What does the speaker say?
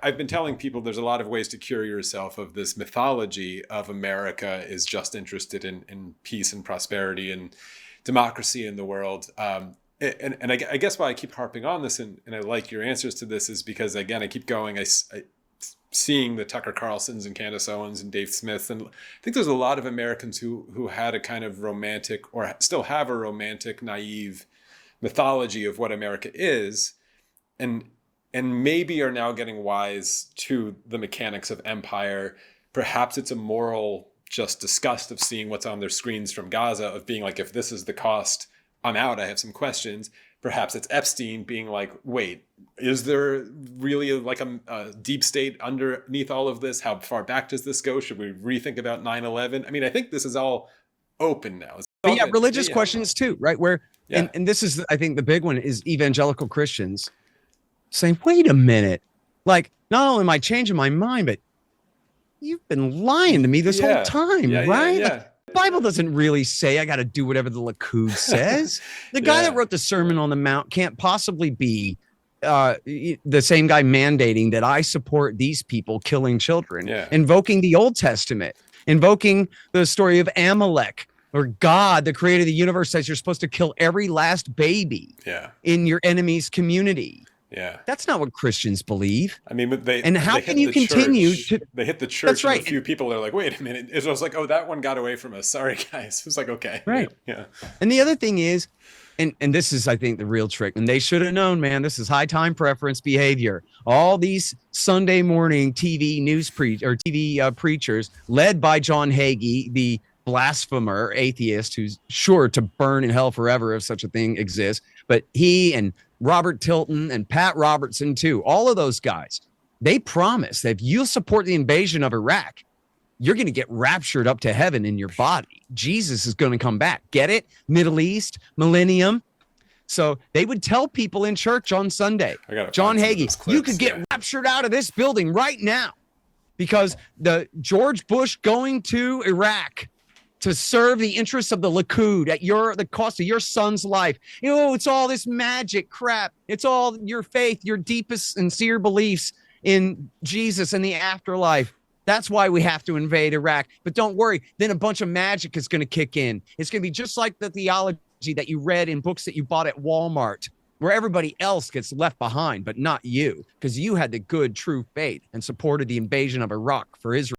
I've been telling people there's a lot of ways to cure yourself of this mythology of America is just interested in peace and prosperity and democracy in the world. And I guess why I keep harping on this, and I like your answers to this, is because, again, I keep going, I seeing the Tucker Carlsons and Candace Owens and Dave Smith. And I think there's a lot of Americans who had a kind of romantic, or still have a romantic, naive mythology of what America is, and maybe are now getting wise to the mechanics of empire. Perhaps it's a moral just disgust of seeing what's on their screens from Gaza, of being like, if this is the cost, I'm out, I have some questions. Perhaps it's Epstein being like, wait, is there really like a deep state underneath all of this? How far back does this go? Should we rethink about 9/11? I mean, I think this is all open now. But yeah, religious questions too, right? Where, and this is, I think the big one is evangelical Christians saying, wait a minute, like, not only am I changing my mind, but you've been lying to me this whole time, right? Like, the Bible doesn't really say I got to do whatever the Likud says. The guy that wrote the Sermon on the Mount can't possibly be the same guy mandating that I support these people killing children, invoking the Old Testament, invoking the story of Amalek, or God, the creator of the universe, says you're supposed to kill every last baby in your enemy's community. Yeah, that's not what Christians believe. I mean, but how can you continue to? They hit the church. That's right. And a few people are like, "Wait a minute!" It was like, "Oh, that one got away from us. Sorry, guys." It was like, "Okay, right." Yeah. And the other thing is, and this is, I think, the real trick. And they should have known, man. This is high time preference behavior. All these Sunday morning TV news preachers, led by John Hagee, the blasphemer atheist who's sure to burn in hell forever if such a thing exists. But he and Robert Tilton and Pat Robertson too, all of those guys, they promise that if you support the invasion of Iraq, you're going to get raptured up to heaven in your body. Jesus is going to come back. Get it? Middle East, millennium. So they would tell people in church on Sunday, John Hagee, you could get raptured out of this building right now because the George Bush going to Iraq to serve the interests of the Likud at the cost of your son's life. It's all this magic crap. It's all your faith, your deepest, sincere beliefs in Jesus and the afterlife. That's why we have to invade Iraq. But don't worry, then a bunch of magic is going to kick in. It's going to be just like the theology that you read in books that you bought at Walmart, where everybody else gets left behind, but not you, because you had the good, true faith and supported the invasion of Iraq for Israel.